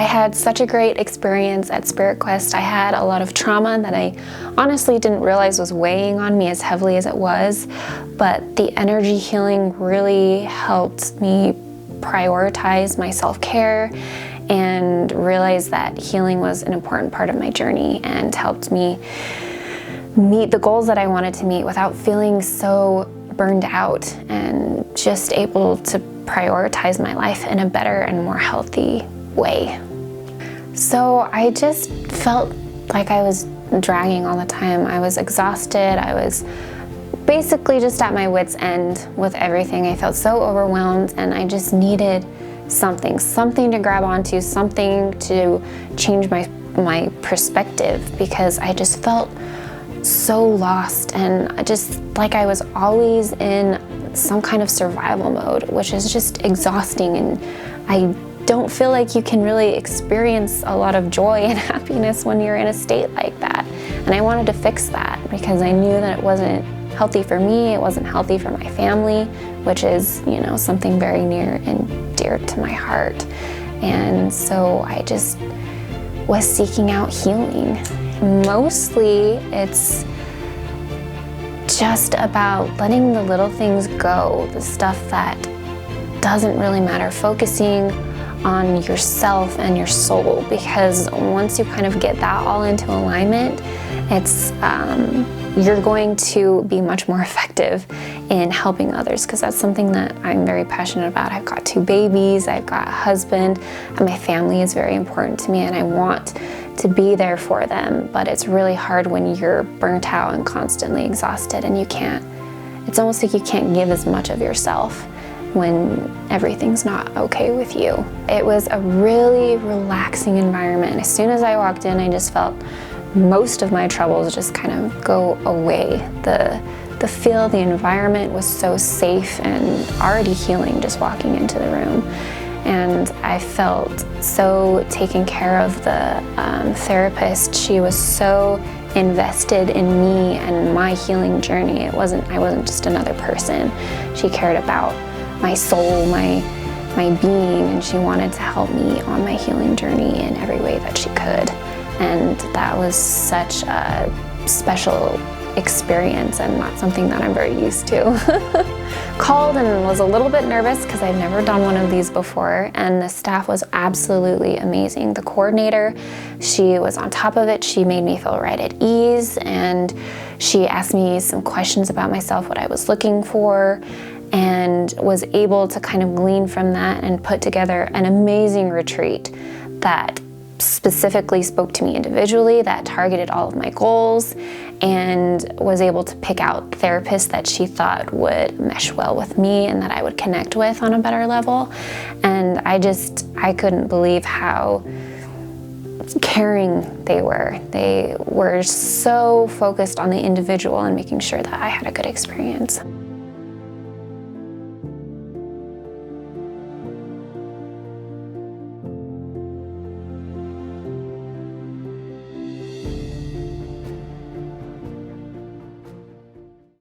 I had such a great experience at SpiritQuest. I had a lot of trauma that I honestly didn't realize was weighing on me as heavily as it was, but the energy healing really helped me prioritize my self-care and realize that healing was an important part of my journey and helped me meet the goals that I wanted to meet without feeling so burned out, and just able to prioritize my life in a better and more healthy way. So I just felt like I was dragging all the time. I was exhausted. I was basically just at my wit's end with everything. I felt so overwhelmed, and I just needed something to grab onto, something to change my perspective, because I just felt so lost, and I just like I was always in some kind of survival mode, which is just exhausting, and I don't feel like you can really experience a lot of joy and happiness when you're in a state like that. And I wanted to fix that because I knew that it wasn't healthy for me, it wasn't healthy for my family, which is, you know, something very near and dear to my heart. And so I just was seeking out healing. Mostly it's just about letting the little things go, the stuff that doesn't really matter, focusing on yourself and your soul, because once you kind of get that all into alignment, it's you're going to be much more effective in helping others, because that's something that I'm very passionate about. I've got 2 babies, I've got a husband, and my family is very important to me, and I want to be there for them, but it's really hard when you're burnt out and constantly exhausted, and it's almost like you can't give as much of yourself when everything's not okay with you. It was a really relaxing environment. As soon as I walked in, I just felt most of my troubles just kind of go away. The feel, the environment was so safe and already healing just walking into the room. And I felt so taken care of. The therapist, she was so invested in me and my healing journey. I wasn't just another person. She cared about my soul, my being, and she wanted to help me on my healing journey in every way that she could. And that was such a special experience and not something that I'm very used to. Called and was a little bit nervous because I've never done one of these before, and the staff was absolutely amazing. The coordinator, she was on top of it. She made me feel right at ease, and she asked me some questions about myself, what I was looking for, and was able to kind of glean from that and put together an amazing retreat that specifically spoke to me individually, that targeted all of my goals, and was able to pick out therapists that she thought would mesh well with me and that I would connect with on a better level. And I couldn't believe how caring they were. They were so focused on the individual and making sure that I had a good experience.